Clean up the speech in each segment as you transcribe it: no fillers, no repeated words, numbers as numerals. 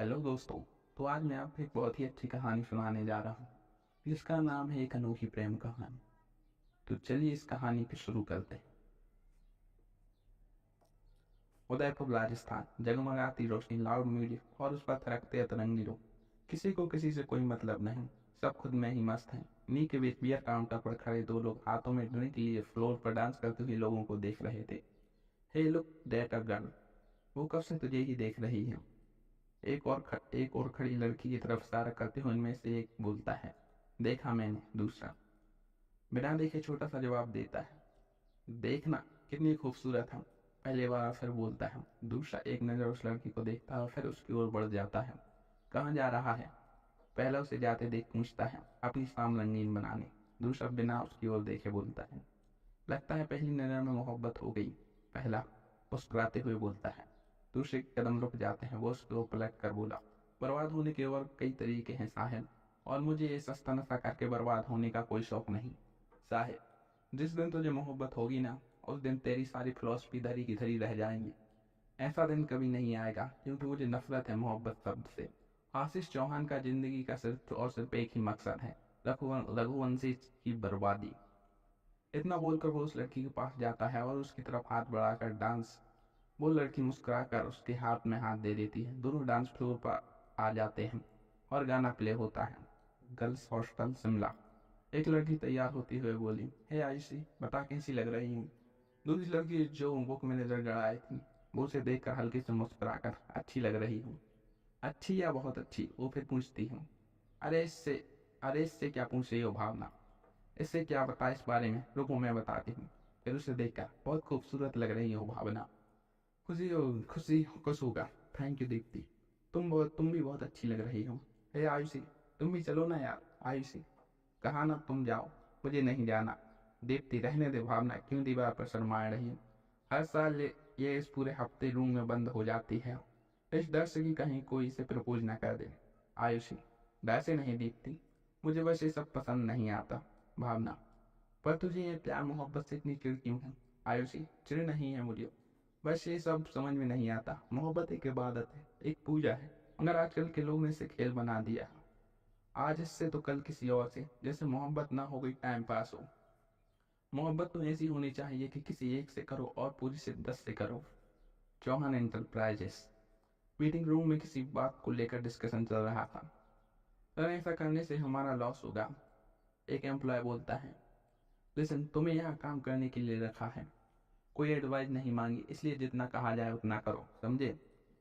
Hello दोस्तों। तो आज मैं आपको एक बहुत ही अच्छी कहानी सुनाने जा रहा हूँ जिसका नाम है एक अनोखी प्रेम कहानी। तो चलिए इस कहानी को शुरू करते हैं। उदयपुर राजस्थान, जगमगाती रोशनी, लाउड म्यूजिक और उस पर थिरकते अतरंगी लोग। किसी को किसी से कोई मतलब नहीं, सब खुद में ही मस्त हैं। इन्हीं के बीच बियर काउंटर पर खड़े दो लोग हाथों में ड्रिंक लिए फ्लोर पर डांस करते हुए लोगों को देख रहे थे। Hey look that a girl, वो कब से तुझे ही देख रही है। एक और खड़ी लड़की की तरफ इशारा करते हुए उनमें से एक बोलता है, देखा मैंने। दूसरा बिना देखे छोटा सा जवाब देता है, देखना कितनी खूबसूरत है। पहले वाला फिर बोलता है। दूसरा एक नज़र उस लड़की को देखता है और फिर उसकी ओर बढ़ जाता है। कहाँ जा रहा है? पहला उसे जाते देख पूछता है, अपनी शाम रंगीन बनाने। दूसरा बिना उसकी ओर देखे बोलता है, लगता है पहली नज़र में मोहब्बत हो गई। पहला मुस्कुराते हुए बोलता है। दूसरे कदम रुक जाते हैं। वो उसको पलट कर बोला, बर्बाद होने के और कई तरीके हैं साहिल, और मुझे ये सस्ता नशा करके बर्बाद होने का कोई शौक नहीं। साहिल, जिस दिन तुझे मोहब्बत होगी ना, उस दिन तेरी सारी फिलॉसफी धरी की धरी रह जाएंगी। ऐसा दिन कभी नहीं आएगा, क्योंकि मुझे नफरत है मोहब्बत शब्द से। आशीष चौहान का जिंदगी का सिर्फ और सिर्फ एक ही मकसद है, रघुवंशी की बर्बादी। इतना बोलकर वो उस लड़की के पास जाता है और उसकी तरफ हाथ बढ़ाकर डांस। वो लड़की मुस्कुराकर उसके हाथ में हाथ दे देती है। दोनों डांस फ्लोर पर आ जाते हैं और गाना प्ले होता है, गर्ल्स हॉस्टल शिमला। एक लड़की तैयार होती हुए बोली, हे आयुषी, बता कैसी लग रही हूँ। दूसरी लड़की जो बुक में नजर गड़ाई थी, वो उसे देखकर हल्के से मुस्कुराकर, अच्छी लग रही हूँ। अच्छी या बहुत अच्छी? वो फिर पूछती हूँ। अरे इससे अरे इससे क्या पूछ रही हो भावना? इससे क्या बता इस बारे में, रुको मैं बताती हूँ। फिर उसे देखकर, बहुत खूबसूरत लग रही हो भावना। खुशी खुश होगा। थैंक यू दीप्ति, तुम भी बहुत अच्छी लग रही हो। हे आयुषी, तुम भी चलो ना यार। आयुषी, कहा ना तुम जाओ, मुझे नहीं जाना। दीप्ति, रहने दे भावना, क्यों दीवार पर शर्मा रही हो। हर साल ये इस पूरे हफ्ते रूम में बंद हो जाती है, इस डर से कि कहीं कोई इसे प्रपोज ना कर दे। आयुषी, डर से नहीं दीप्ति, मुझे बस ये सब पसंद नहीं आता। भावना, पर तुझे ये प्यार मोहब्बत से इतनी चिढ़ क्यों है? आयुषी, चिढ़ नहीं है मुझे, बस ये सब समझ में नहीं आता। मोहब्बत एक इबादत है, एक पूजा है, मगर आजकल के लोग ने इसे खेल बना दिया है। आज इससे तो कल किसी और से, जैसे मोहब्बत ना हो गई टाइम पास हो। मोहब्बत तो ऐसी होनी चाहिए कि किसी एक से करो और पूरी शिद्दत से करो। चौहान एंटरप्राइजेस। मीटिंग रूम में किसी बात को लेकर डिस्कशन चल रहा था। सर, ऐसा करने से हमारा लॉस होगा। एक एम्प्लॉय बोलता है, लिसन, तुम्हें यहाँ काम करने के लिए रखा है, कोई एडवाइस नहीं मांगी, इसलिए जितना कहा जाए उतना करो, समझे?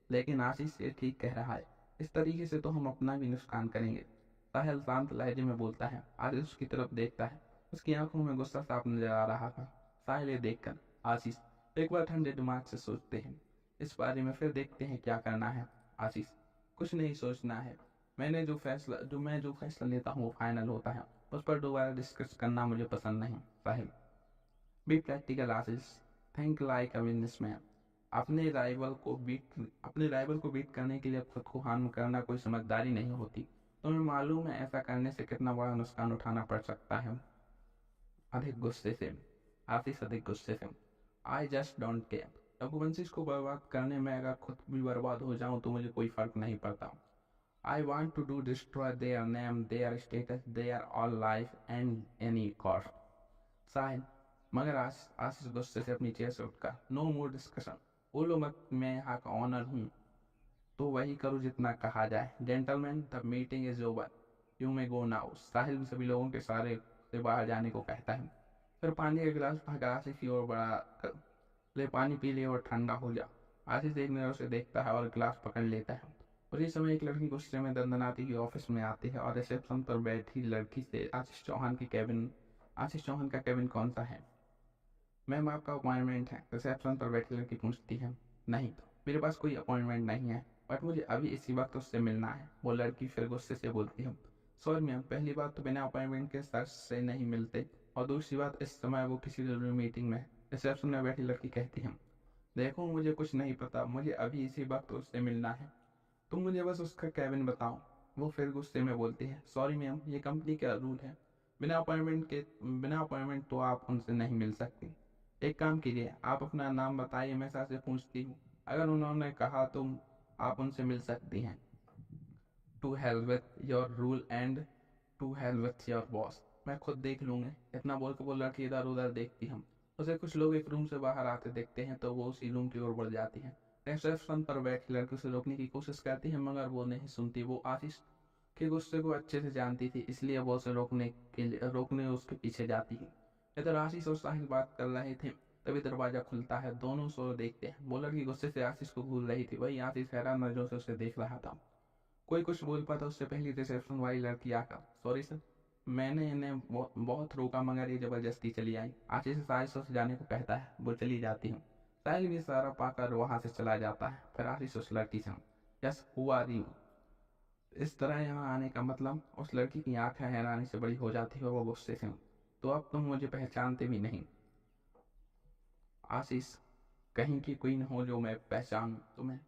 लेकिन आशीष ये ठीक कह रहा है, इस तरीके से तो हम अपना भी नुकसान करेंगे। साहिल शांत लहजे में बोलता है। आशीष उसकी तरफ देखता है, उसकी आंखों में गुस्सा साफ नजर आ रहा था। साहिल ये देखकर, आशीष, एक बार ठंडे दिमाग से सोचते हैं इस बारे में, फिर देखते हैं क्या करना है। आशीष, कुछ नहीं सोचना है। मैं जो फैसला लेता हूँ वो फाइनल होता है, उस पर दोबारा डिस्कस करना मुझे पसंद नहीं। Sahil, be practical Ashish, think like a businessman. अपने राइवल को बीट करने के लिए खुद को हार्म करना कोई समझदारी नहीं होती। तुम्हें मालूम है ऐसा करने से कितना बड़ा नुकसान उठाना पड़ सकता है। अधिक गुस्से से आशीष, अधिक गुस्से से, I just don't care. Raghuvanshi को बर्बाद करने में अगर खुद भी बर्बाद हो जाऊं तो मुझे कोई फर्क नहीं पड़ता। I want to do destroy their name, their status, their all life and any cost. Sahil, मगर आशीष गुस्से से अपनी चेयर से उठकर, नो मोर डिस्कशन। बोलो मत, मैं यहाँ का ऑनर हूँ, तो वही करो जितना कहा जाए। Gentleman, the meeting is over, you may go now. Sahil सभी लोगों के सारे से बाहर जाने को कहता है। फिर पानी का गिलास उठाकर आशीष की ओर बढ़ा कर, ले पानी पी ले और ठंडा हो जा। आशीष एक नजर उसे देखता है और गिलास पकड़ लेता है। उसी समय एक लड़की गुस्से में दंदनाती हुई ऑफिस में आती है और रिसेप्शन पर बैठी लड़की से, आशीष चौहान का केबिन कौन सा है? मैम, आपका अपॉइंटमेंट है, रिसेप्शन पर बैठी लड़की पूछती है। नहीं, मेरे पास कोई अपॉइंटमेंट नहीं है, बट मुझे अभी इसी वक्त उससे मिलना है। वो लड़की फिर गुस्से से बोलती है, सॉरी मैम, पहली बात तो बिना अपॉइंटमेंट के सर से नहीं मिलते, और दूसरी बात इस समय वो किसी जरूरी मीटिंग में है। रिसेप्शन में बैठी लड़की कहती है, देखो मुझे कुछ नहीं पता, मुझे अभी इसी वक्त उससे मिलना है, तुम मुझे बस उसका कैबिन बताओ। वो फिर गुस्से में बोलती है, सॉरी मैम, ये कंपनी का रूल है, बिना अपॉइंटमेंट तो आप उनसे नहीं मिल सकती। एक काम कीजिए, आप अपना नाम बताइए, मैं सर से पूछती हूँ, अगर उन्होंने कहा तो आप उनसे मिल सकती हैं। To hell with your rule and to hell with your boss, मैं खुद देख लूँगी। इतना बोल के वो लड़की इधर उधर देखती हम उसे। कुछ लोग एक रूम से बाहर आते देखते हैं तो वो उसी रूम की ओर बढ़ जाती हैं। रिसेप्शन पर बैठी लड़की उसे रोकने की कोशिश करती है मगर वो नहीं सुनती। वो आशीष के गुस्से को अच्छे से जानती थी, इसलिए वो उसे रोकने उसके पीछे जाती है। इधर आशीष और साहिल बात कर रहे थे, तभी दरवाजा खुलता है। दोनों सो देखते हैं। वो लड़की गुस्से से आशीष को घूर रही थी, वही आशीष हैरान नजरों से उसे देख रहा था। कोई कुछ बोल पाता उससे पहले रिसेप्शन वाली लड़की आकर, सॉरी सर, मैंने इन्हें बहुत रोका मगर ये जबरदस्ती चली आई। आशीष से साहिल से जाने को कहता है, वो चली जाती है। साहिल भी सारा पाकर वहां से चला जाता है। फिर आशीष उस लड़की से, यस हु आर यू, इस तरह यहाँ आने का मतलब। उस लड़की की आंखें हैरानी से बड़ी हो जाती है और वो गुस्से से, तो अब तुम मुझे पहचानते भी नहीं आशीष, कहीं की कोई न हो जो मैं पहचानूं तुम्हें।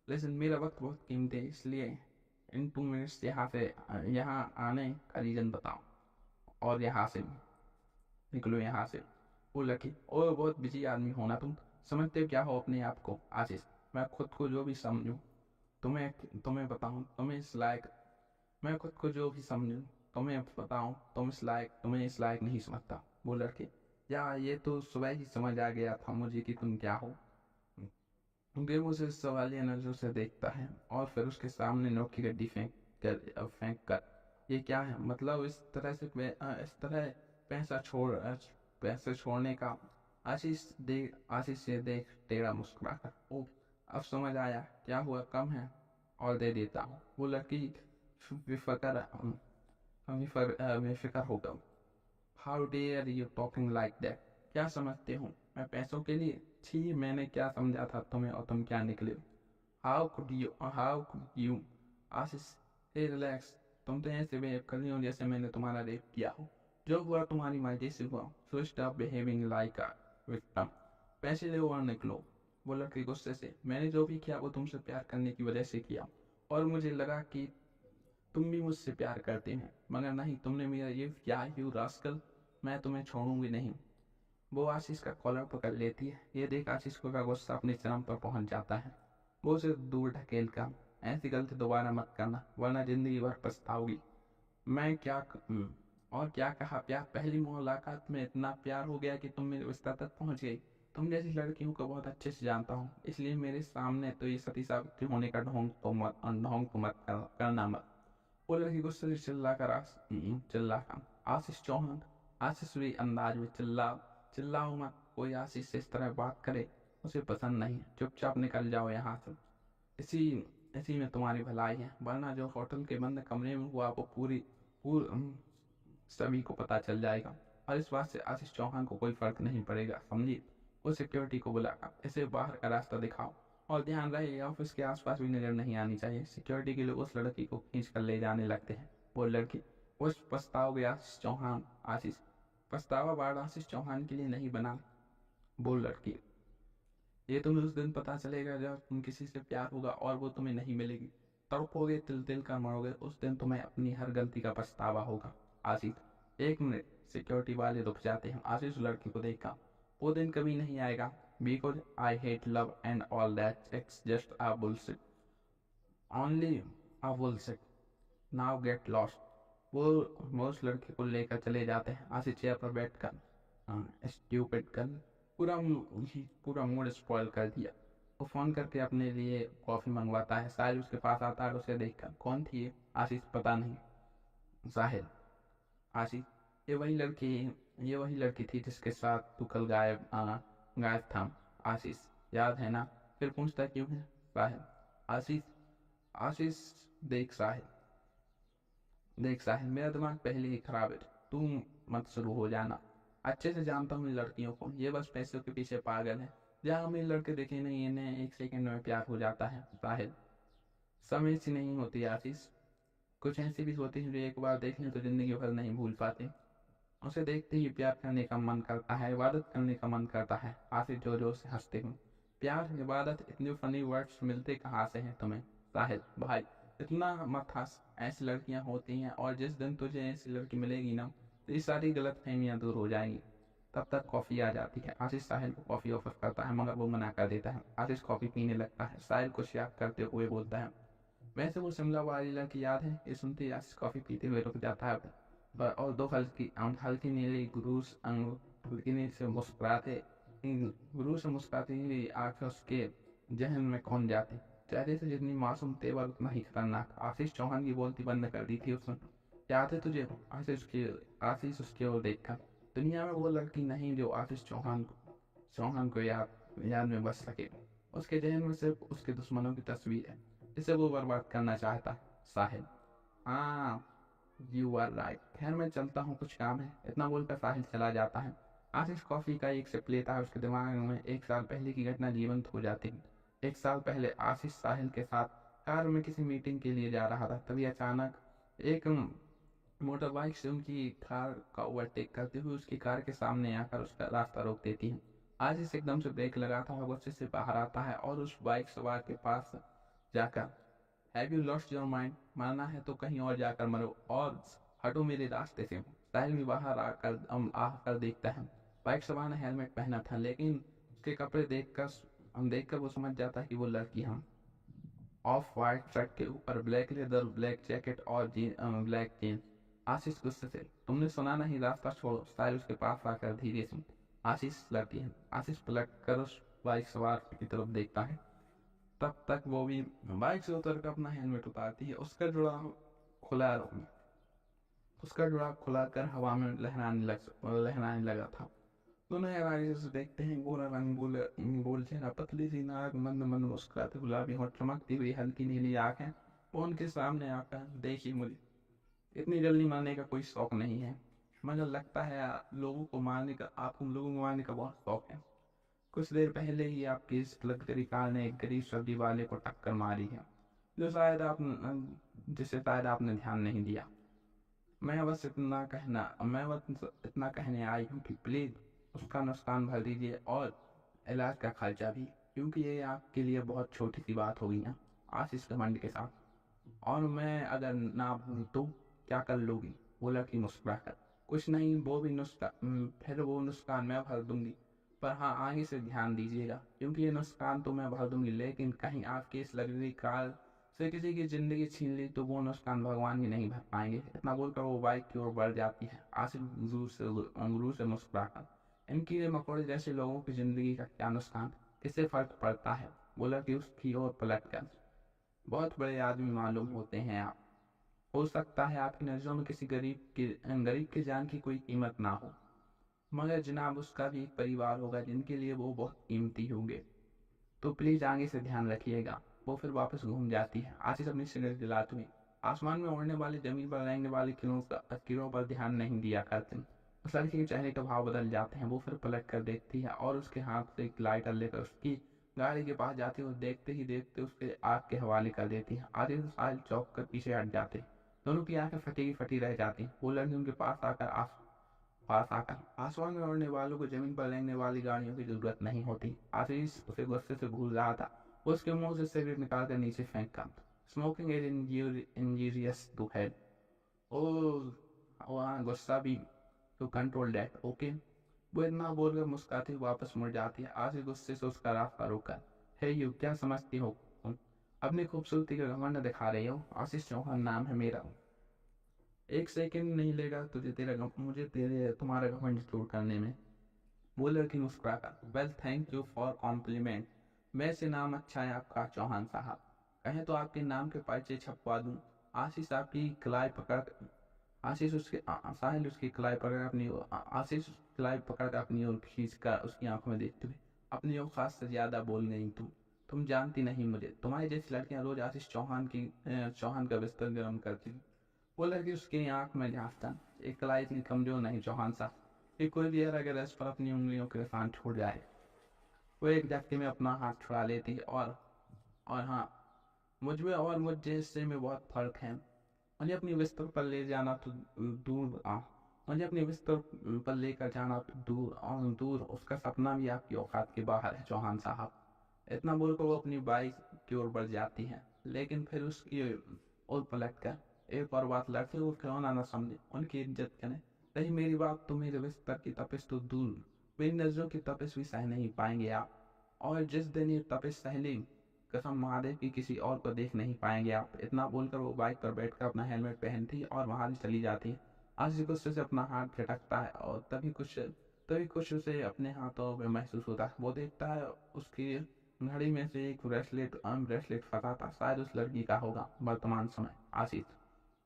लेकिन मेरा वक्त बहुत कीमती है, इसलिए इन 2 मिनट्स यहाँ आने का रीजन बताओ और यहाँ से निकलो यहाँ से। वो लड़की, ओ बहुत बिजी आदमी होना तुम, समझते हो क्या हो अपने आप को आशीष। मैं खुद को जो भी समझूं तुम्हें तुम्हें बताऊं तुम्हें इस लायक, मैं खुद को जो भी समझूं तुम्हें बताऊं तुम्हें इस लायक नहीं समझता। वो लड़के, या ये तो सुबह ही समझ आ गया था मुझे कि तुम क्या हो। गेम उसे सवालिया नजरों से देखता है और फिर उसके सामने नोक की गड्डी फेंक कर, ये क्या है मतलब इस तरह पैसा पैसे छोड़ने का। आशीष से देख टेढ़ा मुस्कुरा कर, ओ अब समझ आया, क्या हुआ कम है और दे देता हूँ। वो लड़की बेफिक्र बेफिक्र होकर, how dare you talking like that, क्या समझते हो मैं पैसों के लिए, छी मैंने क्या समझा था तुम्हें और तुम क्या निकले। How could you Ashish, hey relax, तुम तो ऐसे बिहेव कर रही हो जैसे मैंने तुम्हारा रेप किया हो। जो हुआ तुम्हारी मर्जी से हुआ, so stop behaving like a victim, पैसे दो और निकलो। वो लड़की गुस्से से, मैंने जो भी किया वो तुमसे प्यार करने की वजह से किया और मुझे लगा कि तुम भी मुझसे प्यार करते हैं, मगर नहीं, तुमने मेरा ये क्या यू रास्कल, मैं तुम्हें छोड़ूंगी नहीं। वो आशीष का कॉलर पकड़ लेती है। ये देख आशीष को का गुस्सा अपने चरम पर पहुंच जाता है। वो उसे दूर ढकेल कर, ऐसी गलती दोबारा मत करना वरना जिंदगी भर पछताओगी। मैं क्या और क्या कहा, प्यार पहली मुलाकात में इतना प्यार हो गया कि तुम मेरे रिश्ता तक पहुंच गई। तुम जैसी लड़कियों को बहुत अच्छे से जानता हूँ, इसलिए मेरे सामने तो ये सती सावित्री होने का ढोंग तो मत करना मत। वो लड़की गुस्से से चिल्ला कर, आशीष चौहान, आशीष भी अंदाज में चिल्लाओ मत, कोई आशीष से इस तरह बात करे उसे पसंद नहीं है, चुपचाप निकल जाओ यहाँ से। इसी इसी में तुम्हारी भलाई है, वरना जो होटल के बंद कमरे में हुआ वो सभी को पता चल जाएगा और इस बात से आशीष चौहान को कोई फर्क नहीं पड़ेगा, समझी। वो सिक्योरिटी को बुलाकर, इसे बाहर का रास्ता दिखाओ और ध्यान रहे ऑफिस के आसपास भी नजर नहीं आनी चाहिए। सिक्योरिटी के लोग उस लड़की को खींच कर ले जाने लगते हैं। वो लड़की, उस पछताओगे आशीष चौहान, आशीष पछतावा बाढ़ आशीष चौहान के लिए नहीं बना। वो लड़की, ये तुम्हें उस दिन पता चलेगा जब तुम किसी से प्यार होगा और वो तुम्हें नहीं मिलेगी, तड़पोगे, तिल तिल कर मरोगे, उस दिन तुम्हें अपनी हर गलती का पछतावा होगा। आशीष, 1 मिनट, सिक्योरिटी वाले रुक जाते हैं। आशीष लड़की को देखा, वो दिन कभी नहीं आएगा, because I hate love and all that, it's just a bullshit, only a bullshit, now get lost. वो उस लड़के को लेकर चले जाते हैं। आशीष चेयर पर बैठ कर, स्ट्यूपिड कर, पूरा मूड स्पॉइल कर दिया। वो फोन करके अपने लिए कॉफी मंगवाता है। साहिल उसके पास आता है और उसे देखकर, कौन थी ये। आशीष, पता नहीं। साहिल, आशीष, ये वही लड़की ये वही लड़की थी जिसके साथ तू कल गायब था। आशीष, याद है ना, फिर पूछता क्यों है। साहिल, आशीष आशीष देख साहिल, मेरा दिमाग पहले ही खराब है, तू मत शुरू हो जाना। अच्छे से जानता हूँ इन लड़कियों को, ये बस पैसों के पीछे पागल है। जहाँ हमें लड़के देखे नहीं, इन्हें 1 सेकंड में प्यार हो जाता है। साहिल, सब ऐसी नहीं होती आशीष, कुछ ऐसी भी होती है जो एक बार देख लें तो जिंदगी भर नहीं भूल पाते। उसे देखते ही प्यार करने का मन करता है, इबादत करने का मन करता है। आशीष जोर जोर से हंसते हुए, प्यार, इबादत, इतने फनी वर्ड्स मिलते कहाँ से हैं तुम्हें। साहिल, भाई इतना मत हंस, ऐसी लड़कियां होती हैं और जिस दिन तुझे ऐसी लड़की मिलेगी ना तो ये सारी गलत फहमियाँ दूर हो जाएंगी। तब तक कॉफी आ जाती है। आशीष साहिल को कॉफी ऑफर करता है मगर वो मना कर देता है। आशीष कॉफी पीने लगता है। साहिल को याद करते हुए बोलता है, वैसे वो शिमला वाली लड़की याद है? ये सुनते ही आशीष कॉफी पीते हुए रुक जाता है और दो हल्की नीली गुरूस हल्की से मुस्कुराते गुरूर से मुस्कुराती हुई आंखें उसके जहन में खौंध जाती। चेहरे से जितनी मासूम तेवर उतना ही खतरनाक। आशीष चौहान की बोलती बंद कर दी थी उसने। याद है तुझे? आशीष उसकी ओर देखा। दुनिया में वो लड़की नहीं जो आशीष चौहान को याद में बस सके। उसके जहन में सिर्फ उसके दुश्मनों की तस्वीर है जिसे वो बर्बाद करना चाहता है। साहिल। हाँ, यू आर राइट। खैर मैं चलता हूँ, कुछ काम है। इतना बोलकर साहिल चला जाता है। आशीष कॉफी का एक सिप लेता है। उसके दिमाग में 1 साल पहले की घटना जीवंत हो जाती है। 1 साल पहले आशीष साहिल के साथ कार में किसी मीटिंग के लिए जा रहा था। तभी अचानक एक मोटर बाइक से उनकी कार का ओवरटेक करते हुए उसकी कार के सामने आकर उसका रास्ता रोक देती है। आशीष एकदम से ब्रेक लगाता है, गुस्से से बाहर आता है और उस बाइक सवार के पास जाकर, have you lost your mind? मरना है तो कहीं और जाकर मरो और हटो मेरे रास्ते से। साहिल भी बाहर आकर देखता है। बाइक सवार ने हेलमेट पहना था, लेकिन उसके कपड़े देखकर वो समझ जाता है कि वो लड़की हम। ऑफ वाइट शर्ट के ऊपर ब्लैक लेदर, ब्लैक जैकेट और ब्लैक जीन्स। आशीष गुस्से से, तुमने सुना नहीं, रास्ता छोड़ो। साहिल उसके पास आकर धीरे से आशीष लड़ती है। आशीष पलट कर उस बाइक सवार की तरफ देखता है। तब तक वो भी बाइक से उतर कर अपना हेलमेट उतारती है। खुला उसका जुड़ा खुला कर हवा में लहराने लगा था। दोनों हैरानी से देखते हैं। गोरा रंग, गोल चेहरा, पतली सी नाक, मंद मंद मुस्कुराते गुलाबी होंठ, चमकती हुई हल्की नीली आंखें। वो उनके सामने आकर, देखिए मुझे इतनी जल्दी मरने का कोई शौक नहीं है, मगर लगता है आपको लोगों को मारने का बहुत शौक है। कुछ देर पहले ही आपकी इस लग्जरी कार ने एक गरीब सब्जी वाले को टक्कर मारी है, जिसे शायद आपने ध्यान नहीं दिया। मैं बस इतना कहने आई हूँ कि प्लीज उसका नुकसान भर दीजिए और इलाज का खर्चा भी, क्योंकि ये आपके लिए बहुत छोटी सी बात होगी ना। आशीष घमंड के साथ। और मैं अगर ना भूल तो क्या कर लोगी? वो लड़की मुस्कुरा कर, कुछ नहीं, फिर वो नुकसान मैं भर दूंगी। पर हाँ, आगे से ध्यान दीजिएगा, क्योंकि ये नुकसान तो मैं भर दूंगी, लेकिन कहीं आपकी इस लग्जरी कार से किसी की जिंदगी छीन ली तो वो नुकसान भगवान ही नहीं भर पाएंगे। इतना बोलकर वो बाइक की ओर बढ़ जाती है। आसिफ गुरूर से मुस्कुराकर, इन कीड़े मकोड़े जैसे लोगों की जिंदगी का क्या नुकसान, किससे फर्क पड़ता है? बोला कि उसकी ओर पलट कर, बहुत बड़े आदमी मालूम होते हैं आप। हो सकता है आपकी नजरों में किसी गरीब की जान की कोई कीमत ना हो, मगर जनाब उसका भी एक परिवार होगा जिनके लिए वो बहुत कीमती होंगे। तो प्लीज आगे से ध्यान रखिएगा। वो फिर वापस घूम जाती है। आशीष अपनी सिगरेट जलाते हुए आसमान में उड़ने वाले, जमीन पर रहने वाले किरणों पर ध्यान नहीं दिया करते। उस लड़की के चेहरे का भाव बदल जाते हैं। वो फिर पलट कर देखती है और उसके हाथ से एक लाइटर लेकर उसकी गाड़ी के पास जाती है और देखते ही देखते उसके आग के हवाले कर देती है। आदित्य साहिल चौक कर पीछे हट जाते हैं। दोनों की आंखें फटी फटी रह जाती हैं। वो लड़की उनके पास आकर, आसमान में उड़ने वालों को जमीन पर रेंगने वाली गाड़ियों की जरूरत नहीं होती। आशीष उसे गुस्से से घूर रहा था। वो उसके मुंह से सिगरेट निकाल कर नीचे फेंका। Smoking is injurious to health. ओ, वहाँ गुस्सा भी, टू कंट्रोल दैट, ओके। वो इतना बोलकर मुस्कुराती हुई वापस मुड़ जाती है। आशीष गुस्से से उसका रास्ता रोका। हे यू, क्या समझती हो तुम? अपनी खूबसूरती का घमंड दिखा रही हो? आशीष चौहान नाम है मेरा। एक सेकंड नहीं लेगा मुझे तुम्हारा घमंड दूर करने में। वो लड़की मुस्कुराकर, well thank you for compliment. वैसे नाम अच्छा है आपका, चौहान साहब। कहें तो आपके नाम के पर्चे छपवा दूं। आशीष आपकी कलाई पकड़ साहिल उसकी कलाई पकड़ अपनी ओर- आ- आशीष उसकी कलाई पकड़ कर अपनी ओर खींच कर उसकी आंखों में देखते हुए, अपनी औकात से ज्यादा बोल गई तुम जानती नहीं मुझे। तुम्हारी जैसी लड़कियां रोज आशीष चौहान का बिस्तर गर्म करती। वो लड़की उसकी आंख में झांकता, एक कलाई इतनी कमजोर नहीं चौहान साहब कि कोई भी अगर इस पर अपनी उंगलियों के निशान छोड़ जाए। वो एक झटके में अपना हाथ छुड़ा लेती है और हाँ, मुझ में और मुझ जैसे में बहुत फर्क है। मुझे अपनी बिस्तर पर ले जाना तो दूर आ मुझे अपने बिस्तर पर लेकर जाना तो दूर, उसका सपना भी आपकी औकात के बाहर है चौहान साहब। इतना बोलकर वो अपनी बाइक की ओर बढ़ जाती है, लेकिन फिर उसकी ओर पलट कर एक और बात, लड़के को क्यों ना समझे, उनकी इज्जत करें। नहीं मेरी बात तो, मेरे बिस्तर की तपिश तो दूर, मेरी नजरों की तपिश भी सह नहीं पाएंगे आप। और जिस दिन ये तपिश सह ली, कसम महादेव की किसी और को देख नहीं पाएंगे आप। इतना बोलकर वो बाइक पर बैठकर अपना हेलमेट पहनती और वहां से चली जाती है। आशिक गुस्से से अपना हाथ झटकता है और तभी कुछ उसे अपने हाथों में महसूस होता है। वो देखता है उसकी घड़ी में से एक ब्रेसलेट ब्रेसलेट फंसा था, शायद उस लड़की का होगा। वर्तमान समय। आशीष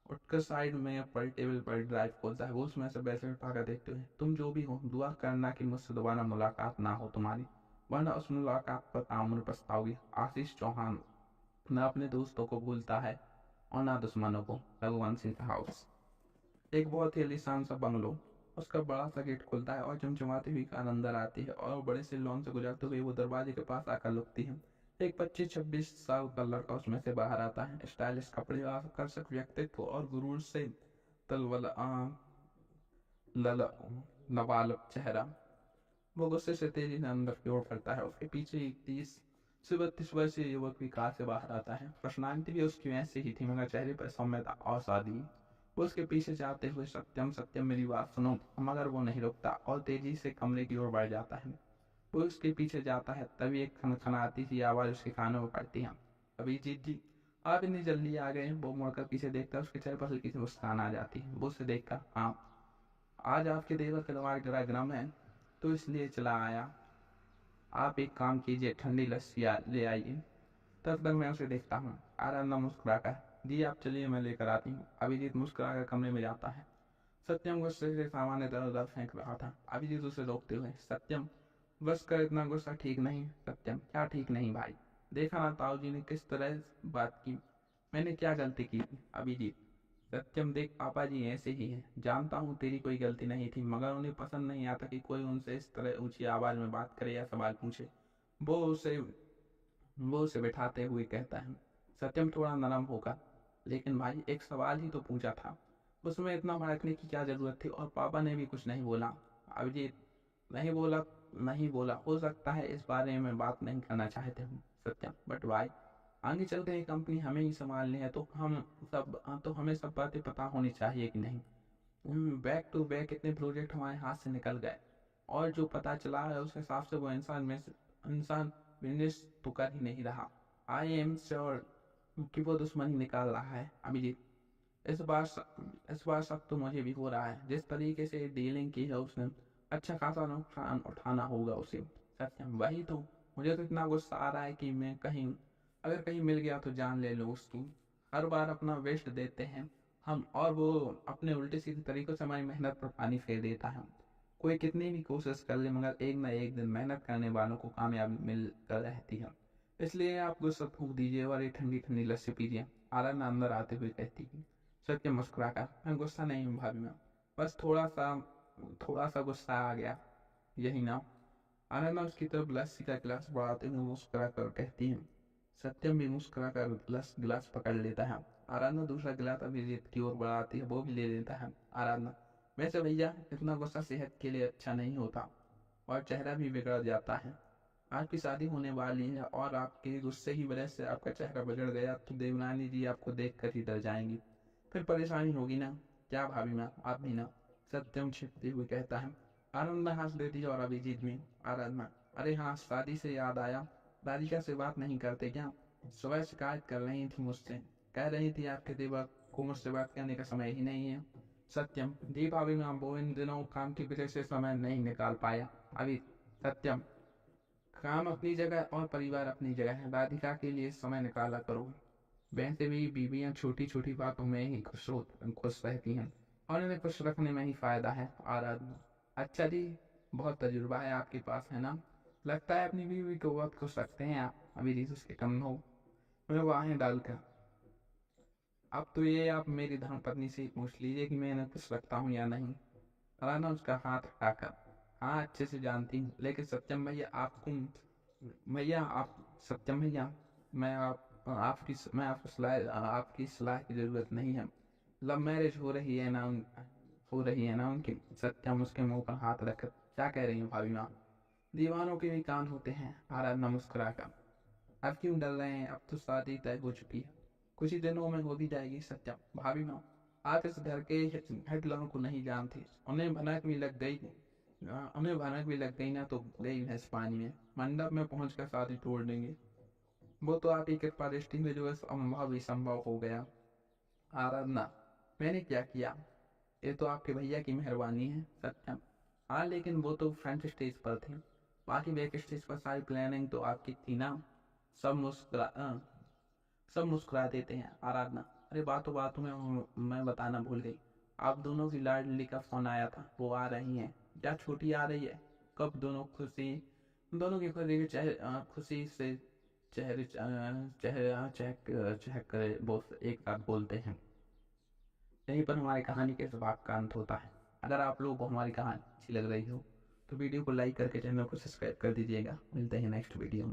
उठकर साइड में पड़ी टेबल पर ड्राइव खोलता है। वो उसमें से ब्रेसलेट उठाकर देखते हुए, तुम जो भी हो दुआ करना कि मुझसे दोबारा मुलाकात ना हो तुम्हारी, वरना उस मुलाकात पर ताउम्र पछताओगी। आशीष चौहान न अपने दोस्तों को भूलता है और न दुश्मनों को। रघुवंश सिंह हाउस। एक बहुत ही आलीशान सा बंगलो। उसका बड़ा सा गेट खुलता है और चमचमाती हुई कार अंदर आती है और बड़े से लॉन से गुजरते हुए वो दरवाजे के पास आकर रुकती है। एक 25-26 साल का लड़का उसमें से बाहर आता है। स्टाइलिश कपड़े, आकर्षक व्यक्तित्व और गुरूर से तलवल लल लबालब चेहरा। वो गुस्से से तेजी से अंदर की ओर बढ़ता है। उसके पीछे एक 30 से 32 वर्षीय युवक भी कार से बाहर आता है। पर्सनालिटी भी उसकी वैसी ही थी, मगर चेहरे पर सौम्यता और सादगी। वो उसके पीछे जाते हुए, सत्यम सत्यम मेरी बात सुनो, मगर वो नहीं रुकता और तेजी से कमरे की ओर बढ़ जाता है। वो उसके पीछे जाता है, तभी एक खनखनाती सी आवाज उसके कानों में पड़ती है। अभिजीत जी, आप इतनी जल्दी आ गए। वो मुड़कर पीछे देखता है, उसके चेहरे पर हल्की सी मुस्कान आ जाती है। वो उसे देखकर, हाँ आज आपके देवर का दिमाग जरा गर्म है तो इसलिए चला आया। आप एक काम कीजिए, ठंडी लस्सी ले आइए। तब तक मैं उसे देखता हूँ। आराधना मुस्कुराकर, जी आप चलिए मैं लेकर आती हूँ। अभिजीत मुस्कुराकर कमरे में जाता है। सत्यम गुस्से से सामान इधर उधर फेंक रहा था। अभिजीत उसे रोकते हुए, सत्यम बस कर, इतना गुस्सा ठीक नहीं। सत्यम, क्या ठीक नहीं भाई? देखा ना ताऊ जी ने किस तरह बात की, मैंने क्या गलती की थी? अभिजीत, सत्यम देख पापा जी ऐसे ही हैं, जानता हूँ तेरी कोई गलती नहीं थी, मगर उन्हें पसंद नहीं आता कि कोई उनसे इस तरह ऊंची आवाज में बात करे या सवाल पूछे। वो उसे वो उसे बैठाते हुए कहता है, सत्यम थोड़ा नरम होगा, लेकिन भाई एक सवाल ही तो पूछा था, उसमें इतना भड़कने की क्या जरूरत थी? और पापा ने भी कुछ नहीं बोला। अभिजीत, नहीं बोला, नहीं बोला, हो सकता है इस बारे में बात नहीं करना चाहते हूँ। सत्यम, बट भाई आगे चल के ये कंपनी हमें ही संभालनी है, तो हमें सब बातें पता होनी चाहिए कि नहीं? बैक टू बैक इतने प्रोजेक्ट हमारे हाथ से निकल गए और जो पता चला है उस हिसाब से वो इंसान बिजनेस तो कर ही नहीं रहा। आई एम श्योर कि वो दुश्मनी निकाल रहा है। अभिजीत, इस बार इस बार सब तो मुझे भी हो रहा है। जिस तरीके से डीलिंग की है उसने, अच्छा खासा नुकसान उठाना होगा उसे। सत्यम, वही तो, मुझे तो इतना गुस्सा आ रहा है कि मैं अगर कहीं मिल गया तो जान ले लो उसकी। हर बार अपना वेस्ट देते हैं हम, और वो अपने उल्टे सीधे तरीकों से हमारी मेहनत पर पानी फेर देता है। कोई कितनी भी कोशिश कर ले, मगर एक न एक दिन मेहनत करने वालों को कामयाबी मिल कर रहती है। इसलिए आप गुस्सा फूक दीजिए और ये ठंडी ठंडी लस्सी पीजिए। आराधना अंदर आते हुए कहती है। सत्य मुस्कुराकर, मैं गुस्सा नहीं हूँ भाभी, मैं बस थोड़ा सा गुस्सा आ गया, यही ना? आराधना उसकी तरफ लस्सी का गिलास बढ़ाते हुए मुस्कुरा कर कहती है। सत्यम भी मुस्कुरा कर गिलास पकड़ लेता है। आराधना दूसरा गिलास अभिजीत की ओर बढ़ाती है, वो भी ले लेता है। आराधना, वैसे भैया इतना गुस्सा सेहत के लिए अच्छा नहीं होता और चेहरा भी बिगड़ जाता है। आपकी शादी होने वाली है और आपके गुस्से की वजह से आपका चेहरा बिगड़ गया तो देवरानी जी आपको देख कर ही डर जाएंगी, फिर परेशानी होगी ना? क्या भाभी मैं आप भी ना? सत्यम छिपते हुए कहता है। आनंद हंस देती है और अभिजीत भी। आराधना, अरे हाँ, शादी से याद आया, राधिका से बात नहीं करते क्या? सुबह शिकायत कर रही थी मुझसे, कह रही थी आपके देवर को मुझसे बात करने का समय ही नहीं है। सत्यम, जी भाभी मैं वो इन दिनों काम की वजह से समय नहीं निकाल पाया। अभी सत्यम, काम अपनी जगह और परिवार अपनी जगह है, राधिका के लिए समय निकाला करो। वैसे भी बीवियां छोटी छोटी बातों में ही खुश रहती हैं और इन्हें खुश रखने में ही फायदा है। आराधना, अच्छा जी, बहुत तजुर्बा है आपके पास, है ना? लगता है अपनी बीवी को बहुत खुश रखते हैं आप। अभी जी उसके कंधों में बाहें डालकर, अब तो ये आप मेरी धर्मपत्नी से ही पूछ लीजिए कि मैं इन्हें खुश रखता हूँ या नहीं। आराधना उसका हाथ हटाकर, हाँ अच्छे से जानती हूँ, लेकिन सत्यम भैया आप सत्यम भैया, मैं आपकी सलाह की जरूरत नहीं है। लव मैरिज हो रही है ना उनकी? सत्यम उसके मुंह पर हाथ रखकर, क्या कह रही हूँ भाभी माँ? दीवानों के भी कान होते हैं। आराधना मुस्कुराकर, अब क्यों डर रहे हैं? अब तो शादी तय हो चुकी है, कुछ ही दिनों में हो भी जाएगी। सत्यम, भाभी माँ आप इस घर के हेडलों को नहीं जानती, उन्हें भनक भी लग गई ना तो गई भैंस पानी में। मंडप में पहुंचकर शादी तोड़ देंगे। वो तो आपकी कृपा दृष्टि में जो है संभव ही संभव हो गया। आराधना, मैंने क्या किया? ये तो आपके भैया की मेहरबानी है। सत्यम, हाँ लेकिन वो तो फ्रंट स्टेज पर थे, बाकी बैक स्टेज पर सारी प्लानिंग तो आपकी थी ना। सब मुस्कुरा सब मुस्कुरा देते हैं। आराधना, अरे बातों बातों में मैं बताना भूल गई, आप दोनों की लाडली का फोन आया था, वो आ रही हैं। क्या छोटी आ रही है? कब? दोनों की खुशी के खुशी से चेहरे चहक चहक करे वो एक साथ बोलते हैं। यहीं पर हमारी कहानी के इस भाग का अंत होता है। अगर आप लोगों को हमारी कहानी अच्छी लग रही हो तो वीडियो को लाइक करके चैनल को सब्सक्राइब कर दीजिएगा। मिलते हैं नेक्स्ट वीडियो में।